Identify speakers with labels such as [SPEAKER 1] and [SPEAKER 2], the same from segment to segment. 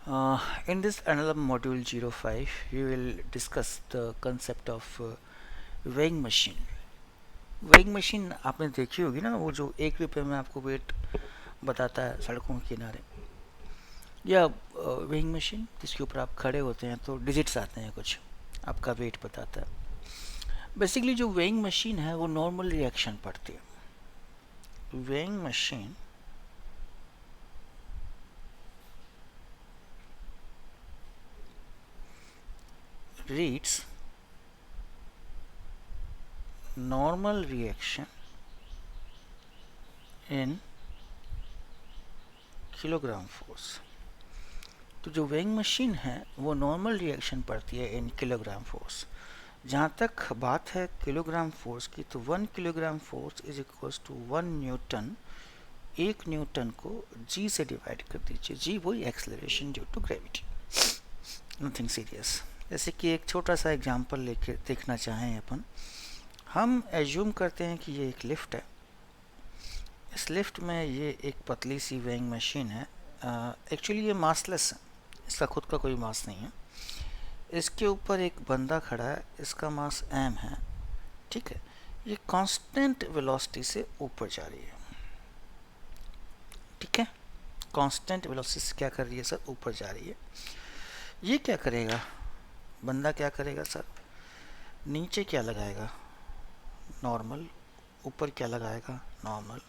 [SPEAKER 1] In this another module 05, we will discuss the concept of weighing machine. Weighing machine आपने देखी होगी ना, वो जो 1 रुपये में आपको वेट बताता है सड़कों के किनारे, या वेइंग मशीन जिसके ऊपर आप खड़े होते हैं तो डिजिट्स आते हैं, कुछ आपका वेट बताता है. बेसिकली जो वेइंग मशीन है वो नॉर्मल रिएक्शन पढ़ती है. Weighing machine reads normal reaction in kilogram force. तो जो वेइंग मशीन है वो नॉर्मल रिएक्शन पढ़ती है इन किलोग्राम फोर्स. जहाँ तक बात है किलोग्राम फोर्स की, तो 1 kilogram force is equals to 1 Newton. 1 Newton को जी से डिवाइड कर दीजिए. जी वही acceleration due to gravity, nothing serious. जैसे कि एक छोटा सा एग्जांपल लेके देखना चाहें अपन. हम एज्यूम करते हैं कि ये एक लिफ्ट है. इस लिफ्ट में ये एक पतली सी वेइंग मशीन है. एक्चुअली ये मासलेस है, इसका खुद का कोई मास नहीं है. इसके ऊपर एक बंदा खड़ा है, इसका मास m है. ठीक है, ये कांस्टेंट वेलोसिटी से ऊपर जा रही है. ठीक है, कांस्टेंट वेलोसिटी से क्या कर रही है सर, ऊपर जा रही है. ये क्या करेगा, बंदा क्या करेगा सर, नीचे क्या लगाएगा, नॉर्मल. ऊपर क्या लगाएगा, नॉर्मल.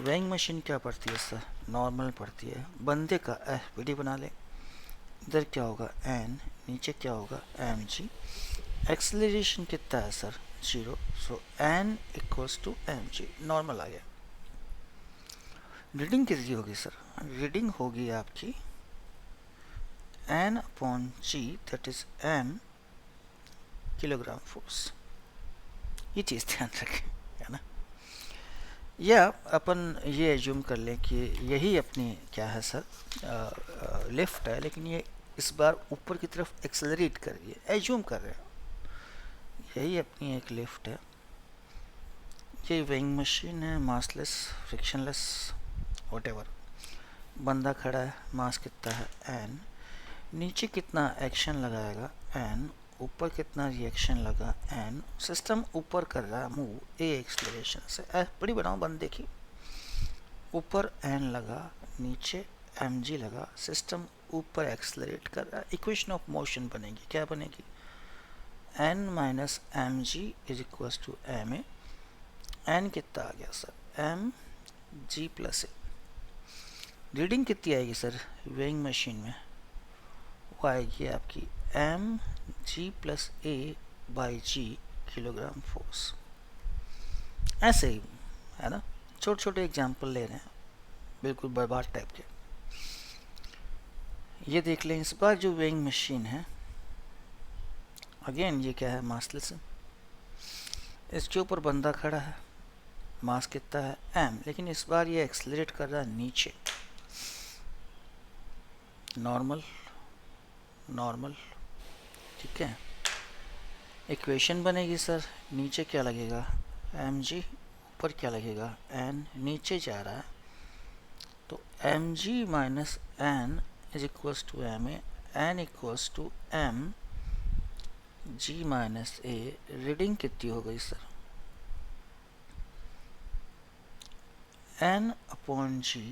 [SPEAKER 1] वेइंग मशीन क्या पड़ती है सर, नॉर्मल पड़ती है. बंदे का विडी बना ले. इधर क्या होगा, एन. नीचे क्या होगा, एम जी. एक्सेलरेशन कितना है sir, 0. So N equals to M G. Normal आ गया. रीडिंग कितनी होगी सर, रीडिंग होगी आपकी N upon G, that is M kilogram force. ये चीज़ ध्यान रखें, है ना. या अपन ये एज्यूम कर लें कि यही अपनी क्या है सर, लिफ्ट है, लेकिन ये इस बार ऊपर की तरफ एक्सेलरेट कर रही है. एज्यूम कर रहे हैं यही अपनी एक लिफ्ट है. ये वेइंग मशीन है, मासलेस, फ्रिक्शनलेस, व्हाटएवर. बंदा खड़ा है, मास कितना है, एन. नीचे कितना एक्शन लगाएगा, एन. ऊपर कितना रिएक्शन लगा, एन. सिस्टम ऊपर कर रहा है मूव, ए एक्सलेशन से. बड़ी बनाओ बंदे की. ऊपर एन लगा, नीचे एम जी लगा, सिस्टम ऊपर एक्सलरेट कर रहा है. इक्वेशन ऑफ मोशन बनेगी, क्या बनेगी, N minus m g is equal to m a. N कितना आ गया sir, m g plus a. Reading कितनी आएगी सर वेइंग मशीन में, वो आएगी आपकी m g plus a by g kilogram force. ऐसे ही है ना, छोटे छोटे एग्जाम्पल ले रहे हैं, बिल्कुल बर्बाद टाइप के. ये देख लें, इस बार जो वेइंग मशीन है, अगेन ये क्या है, मासलेस है. इसके ऊपर बंदा खड़ा है, मास कितना है, एम. लेकिन इस बार ये एक्सेलरेट कर रहा है नीचे. Normal, normal. ठीक है, इक्वेशन बनेगी सर. नीचे क्या लगेगा, एम जी. ऊपर क्या लगेगा, एन. नीचे जा रहा है तो m g minus N is equals to m a. N equals to M g minus a. Reading कितनी हो गई sir, N upon g,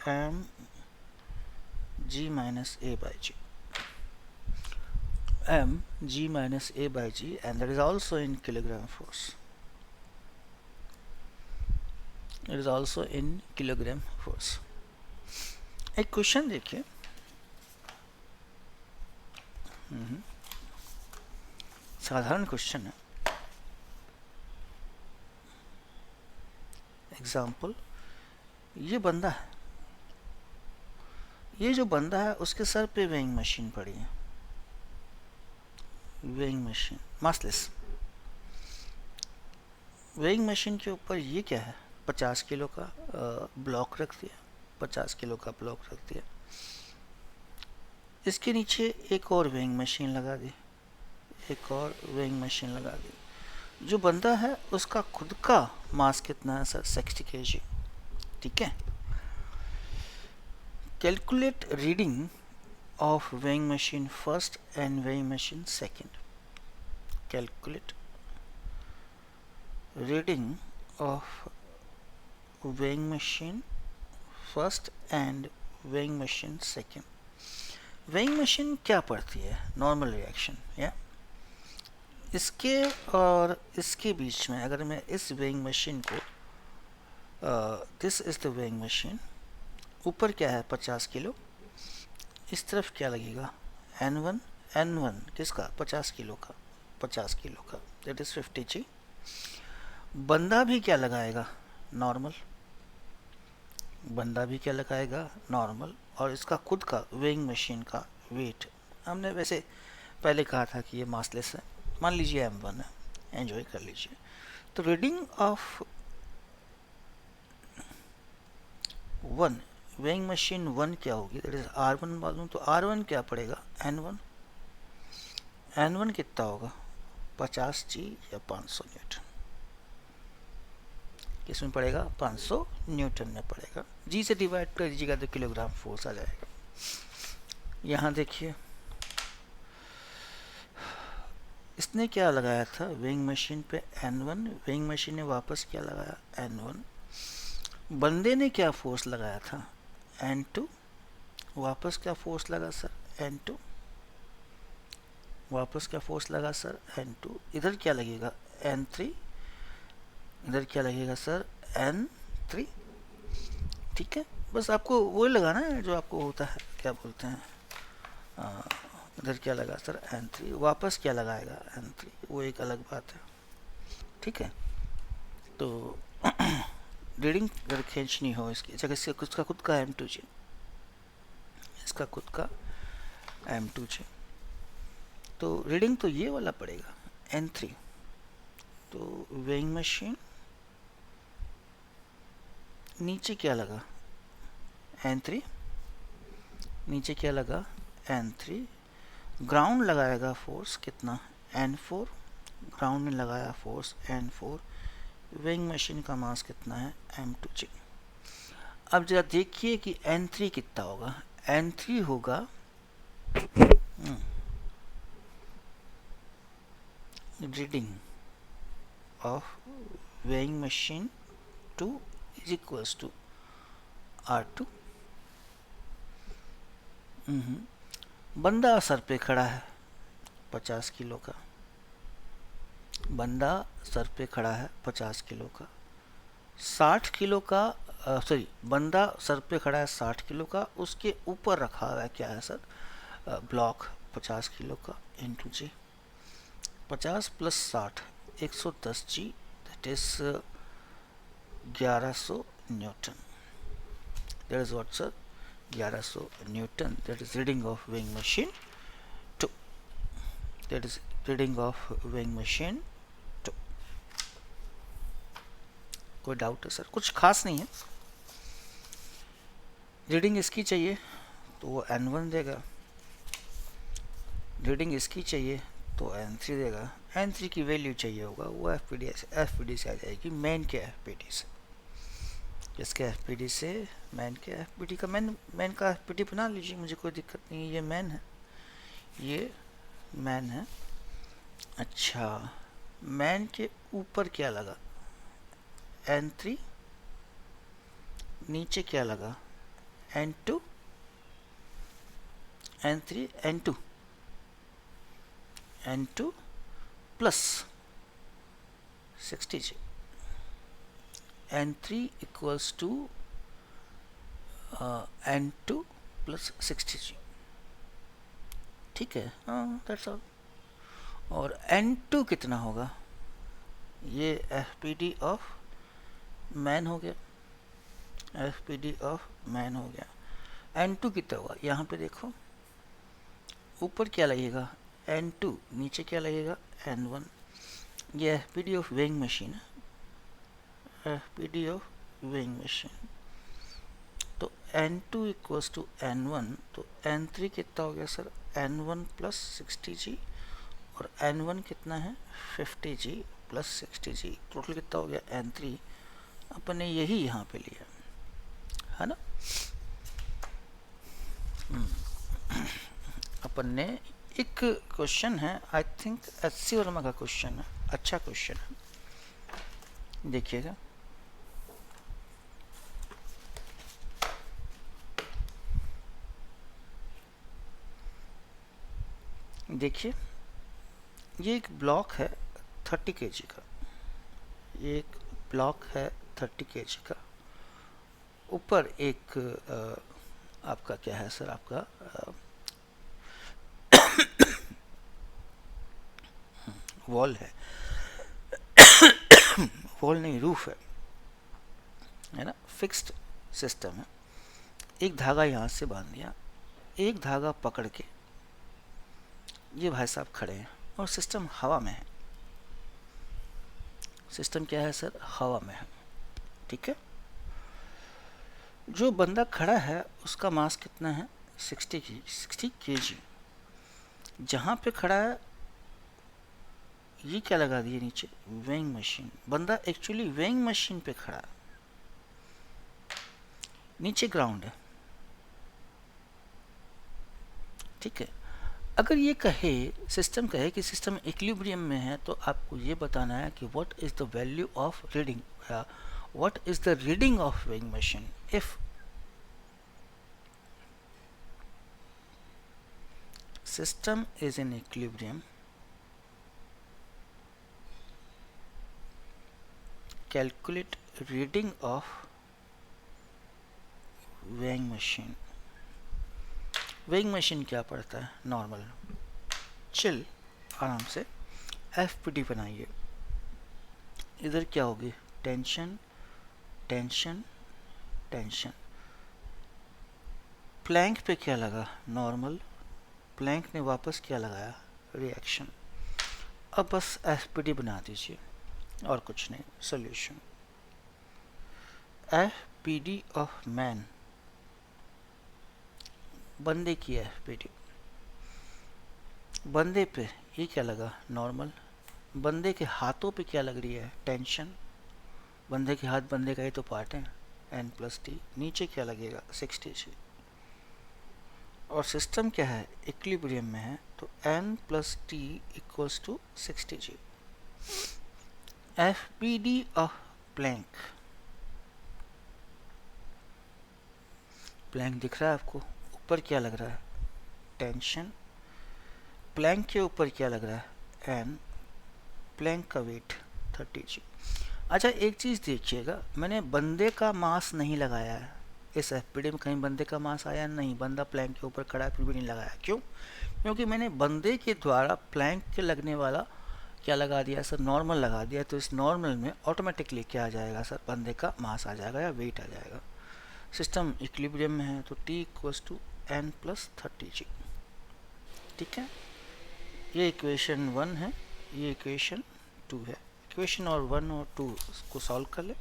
[SPEAKER 1] m g minus a by g. m g minus a by g, and that is also in kilogram force. It is also in kilogram force. एक question देखिए. साधारण question है. Example, ये बंदा है, ये जो बंदा है उसके सर पे वेइंग मशीन पड़ी है. Weighing machine massless. Weighing machine के ऊपर ये क्या है, 50 किलो का ब्लॉक रख दिया. 50 किलो का ब्लॉक रख दिया. इसके नीचे एक और वेइंग मशीन लगा दी, एक और वेइंग मशीन लगा दी. जो बंदा है उसका खुद का मास कितना है सर, 60 kg. ठीक है, calculate reading of weighing machine first and weighing machine second. Calculate reading of weighing machine first and weighing machine second. weighing machine क्या पढ़ती है? नॉर्मल रिएक्शन या इसके और इसके बीच में अगर मैं इस weighing machine को this is the weighing machine, ऊपर क्या है 50 किलो, इस तरफ क्या लगेगा N1 किसका 50 किलो का, 50 किलो का, दैट इज 50G। बंदा भी क्या लगाएगा नॉर्मल, बंदा भी क्या लगाएगा नॉर्मल, और इसका खुद का वेइंग मशीन का वेट हमने वैसे पहले कहा था कि ये मासलेस है, मान लीजिए M1 है, एंजॉय कर लीजिए। तो रीडिंग ऑफ 1 वेइंग मशीन 1 क्या होगी, दैट इज R1 मालूम, तो R1 क्या पड़ेगा N1 कितना होगा 50G या 500 न्यूटन, किसमें पड़ेगा 500 न्यूटन में पड़ेगा। जी से डिवाइड कर दीजिएगा तो किलोग्राम फोर्स आ जाएगा। यहाँ देखिए इसने क्या लगाया था वेइंग मशीन पे N1, वेइंग मशीन ने वापस क्या लगाया N1, बंदे ने क्या फोर्स लगाया था N2, वापस क्या फोर्स लगा सर N2, वापस क्या फोर्स लगा सर N2, इधर क्या लगेगा N3, इधर क्या लगेगा सर N3। ठीक है, बस आपको वो लगाना है जो आपको होता है, क्या बोलते हैं, इधर क्या लगा सर N3, वापस क्या लगाएगा N3, वो एक अलग बात है। ठीक है, तो रीडिंग अगर खींचनी हो इसकी जगह से, इसका खुद का M2G, इसका खुद का M2G, तो रीडिंग तो ये वाला पड़ेगा N3। तो वेइंग मशीन नीचे क्या लगा N3, नीचे क्या लगा N3, ग्राउंड लगाएगा फोर्स कितना N4, ग्राउंड ने लगाया फोर्स N4, वेइंग मशीन का मास कितना है M2G। अब जरा देखिए कि N3 कितना होगा, N3 होगा reading of weighing machine 2 is equals to R2। बंदा सर पे खड़ा है 50 किलो का, बंदा सर पे खड़ा है 50 किलो का, 60 किलो का सॉरी बंदा सर पे खड़ा है 60 किलो का, उसके ऊपर रखा हुआ है क्या है सर ब्लॉक 50 किलो का इंटू जी, 50 प्लस 60 110G, that is 1100 newton, that is what sir 1100 newton, that is reading of weighing machine 2, that is reading of weighing machine 2। कोई डाउट है सर? कुछ खास नहीं है, रीडिंग इसकी चाहिए तो वो N1 देगा, रीडिंग इसकी चाहिए तो N3 देगा, N3 की वैल्यू चाहिए होगा वो FPD से आ जाएगी, मेन के FPD से, इसके FPD से मैन के FPD का मैन का FPD बना लीजिए, मुझे कोई दिक्कत नहीं है, ये मैन है, ये मैन है। अच्छा, मैन के ऊपर क्या लगा N3, नीचे क्या लगा N2, N3 N2 plus 60G, N3 equals to N2 plus 60G। ठीक है, हाँ दैट्स ऑल। और N2 कितना होगा, ये FPD ऑफ मैन हो गया, FPD ऑफ मैन हो गया। N2 कितना होगा, यहाँ पे देखो ऊपर क्या लगेगा N2, नीचे क्या लगेगा N1, ये FPD ऑफ वेइंग मशीन है, FPD ऑफ वेइंग मशीन। तो N2 इक्वल्स टू N1, तो N3 कितना हो गया सर N1 प्लस 60G, और N1 कितना है 50G प्लस 60G, टोटल कितना हो गया N3, अपन ने यही यहाँ पे लिया है ना। अपन ने एक क्वेश्चन है, आई थिंक एचसी वर्मा का क्वेश्चन है, अच्छा क्वेश्चन है, देखिएगा। देखिए ये एक ब्लॉक है 30 kg का, ये एक ब्लॉक है 30 kg का, ऊपर एक आपका क्या है सर, आपका वॉल है, वॉल नहीं रूफ है ना, फिक्स्ड सिस्टम है। एक धागा यहाँ से बांध दिया, एक धागा पकड़ के ये भाई साहब खड़े हैं और सिस्टम हवा में है। सिस्टम क्या है सर, हवा में है, ठीक है। जो बंदा खड़ा है उसका मास कितना है, 60 kg। जहाँ पे खड़ा है ये क्या लगा दिए नीचे, वेइंग मशीन। बंदा एक्चुअली वेइंग मशीन पे खड़ा है, नीचे ग्राउंड है, ठीक है। अगर ये कहे, सिस्टम कहे कि सिस्टम इक्विलिब्रियम में है, तो आपको ये बताना है कि what is the value of reading, या what is the reading of weighing machine if system is in equilibrium. Calculate reading of weighing machine. weighing machine क्या पड़ता है, नॉर्मल। चिल आराम से एफपीडी बनाइए। इधर क्या होगी, टेंशन टेंशन टेंशन। प्लैंक पे क्या लगा, नॉर्मल। प्लैंक ने वापस क्या लगाया, रिएक्शन। अब बस एफपीडी बना दीजिए और कुछ नहीं, सॉल्यूशन। एफपीडी ऑफ मैन, बंदे की एफपीडी। बंदे पे ये क्या लगा, नॉर्मल। बंदे के हाथों पे क्या लग रही है, टेंशन। बंदे के हाथ बंदे का ही तो पार्ट है, n+t। नीचे क्या लगेगा, 60g। और सिस्टम क्या है, इक्विलिब्रियम में है, तो n+t equals to 60g। FBD of plank, plank दिख रहा है आपको, ऊपर क्या लग रहा है, टेंशन। प्लैंक के ऊपर क्या लग रहा है, n। प्लैंक का वेट 30g। अच्छा एक चीज़ देखिएगा, मैंने बंदे का मास नहीं लगाया है इस एफपीडी में, कहीं बंदे का मास आया नहीं। बंदा प्लैंक के ऊपर खड़ा है फिर भी नहीं लगाया, क्यों, क्योंकि मैंने बंदे के द्वारा प्लैंक के लगने वाला क्या लगा दिया सर, नॉर्मल लगा दिया। तो इस नॉर्मल में ऑटोमेटिकली क्या आ जाएगा सर, बंदे का मास आ जाएगा या वेट आ जाएगा। सिस्टम इक्विलिब्रियम में है तो t इक्वल्स टू n+30g, ठीक है। ये इक्वेशन 1 है, ये इक्वेशन 2 है। इक्वेशन और 1 और 2 को सॉल्व कर ले।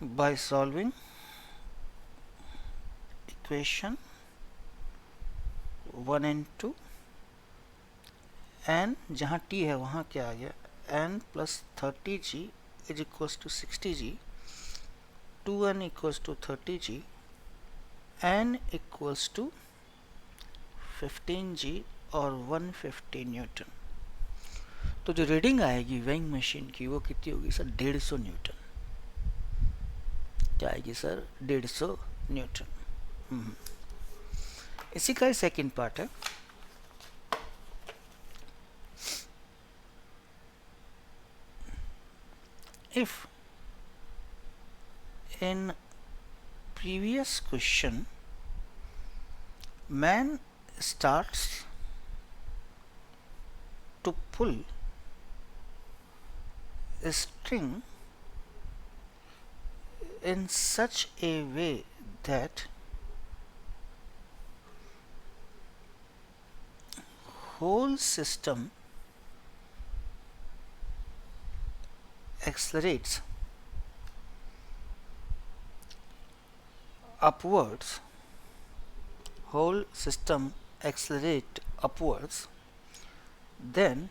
[SPEAKER 1] By solving equation 1 and 2, n जहाँ t है वहाँ क्या आ गया, n+30g is equals to 60g, 2n equals to 30g, n equals to 15g और 150 न्यूटन। तो जो रीडिंग आएगी वेइंग मशीन की वो कितनी होगी सर, 150 न्यूटन। क्या आएगी सर, 150 न्यूटन। इसी का सेकंड पार्ट है। If in previous question man starts to pull a string in such a way that whole system accelerates upwards, whole system accelerate upwards, then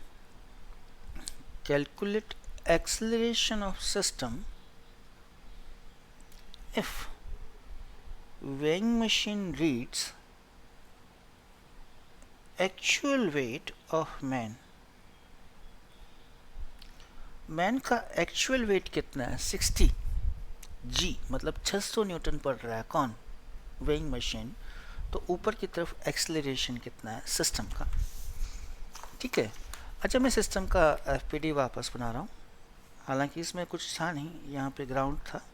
[SPEAKER 1] calculate acceleration of system if weighing machine reads actual weight of man, man का actual wait कितना है 60 जी, मतलब 600 Newton पड़ रहा है। कौन? Weighing machine. तो ऊपर की तरफ एक्सेलरेशन कितना है सिस्टम का, ठीक है। अच्छा, मैं सिस्टम का एफपीडी वापस बना रहा हूँ, हालांकि इसमें कुछ था नहीं, यहाँ पे ग्राउंड था,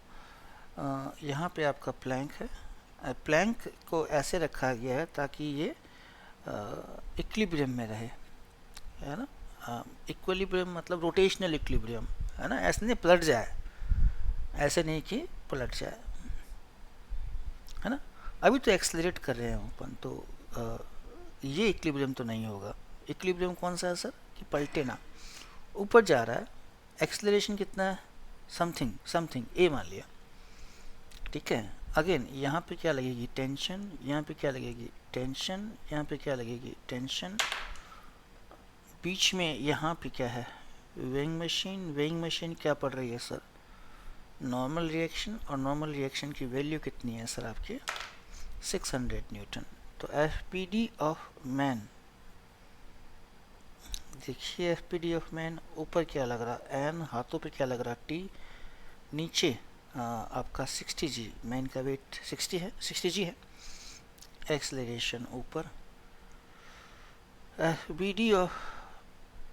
[SPEAKER 1] यहाँ पे आपका प्लैंक है। प्लैंक को ऐसे रखा गया है ताकि ये इक्विलिब्रियम में रहे, है ना। इक्विलिब्रियम मतलब रोटेशनल इक्विलिब्रियम, है ना, ऐसे नहीं पलट जाए, ऐसे नहीं कि पलट जाए, है ना। अभी तो एक्सेलरेट कर रहे हैं अपन, तो ये इक्विलिब्रियम तो नहीं होगा। इक्विलिब्रियम कौन सा है सर, कि पलटे ना, ऊपर जा रहा है। एक्सेलरेशन कितना है, समथिंग समथिंग ए मान लिया, ठीक है। अगेन यहाँ पे क्या लगेगी, टेंशन, यहाँ पे क्या लगेगी, टेंशन, यहाँ पे क्या लगेगी, टेंशन, बीच में यहाँ पे क्या है, वेइंग मशीन। वेइंग मशीन क्या पड़ रही है सर, नॉर्मल रिएक्शन, और नॉर्मल रिएक्शन की वैल्यू कितनी है सर आपकी 600 न्यूटन। तो एफपीडी ऑफ मैन, देखिए एफपीडी ऑफ मैन, ऊपर क्या लग रहा है एन, हाथों पे क्या लग रहा है टी, नीचे आपका 60 जी, मैन का वेट 60 है, 60 जी है। एक्सेलरेशन ऊपर, एफबीडी ऑफ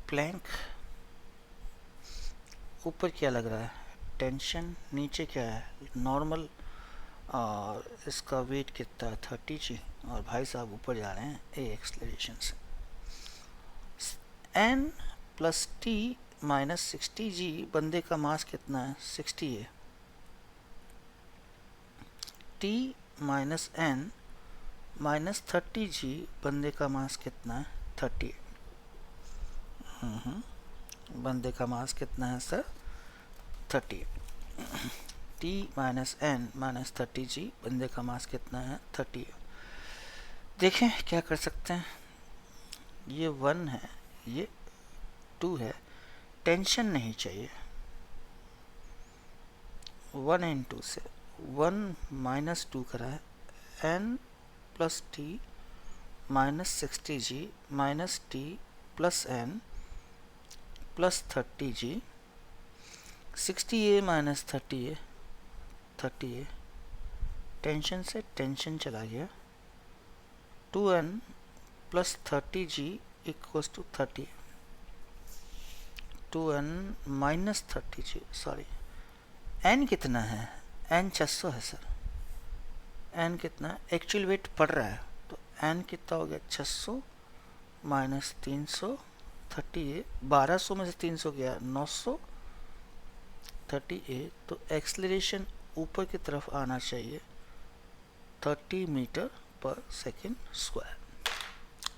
[SPEAKER 1] प्लैंक, ऊपर क्या लग रहा है टेंशन, नीचे क्या है नॉर्मल, और इसका वेट कितना है 30 जी, और भाई साहब ऊपर जा रहे हैं ए एक्सेलरेशन से। एन प्लस टी माइनस 60 जी, बंदे का मास कितना है 60 है। T minus N minus 30 g, बंदे का मास कितना है 30। बंदे का मास कितना है sir 30। T minus N minus 30 g, बंदे का मास कितना है 30। देखें क्या कर सकते हैं, ये 1 है, ये 2 है, टेंशन नहीं चाहिए। 1 एंड 2 से 1 माइनस 2 करा है, N plus T minus 60 G minus T plus N plus 30 G, 60 A minus 30 A, 30 A, tension से टेंशन चला गया, 2n plus 30 G equals to 30, 2n minus 30 G, sorry, n कितना है, n 600 है सर, n कितना actual weight पड़ रहा है, तो n कितना हो गया 600 माइनस 300, 30 ए, 1200 में से 300 गया 900, 30 ए, तो एक्सेलरेशन ऊपर की तरफ आना चाहिए 30 मीटर पर सेकेंड स्क्वायर।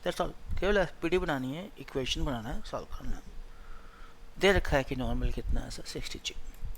[SPEAKER 1] दैट्स ऑल, केवल एफपीडी बनानी है, इक्वेशन बनाना है, सॉल्व करना है। दे रखा है कि नॉर्मल कितना है सर 60 जी।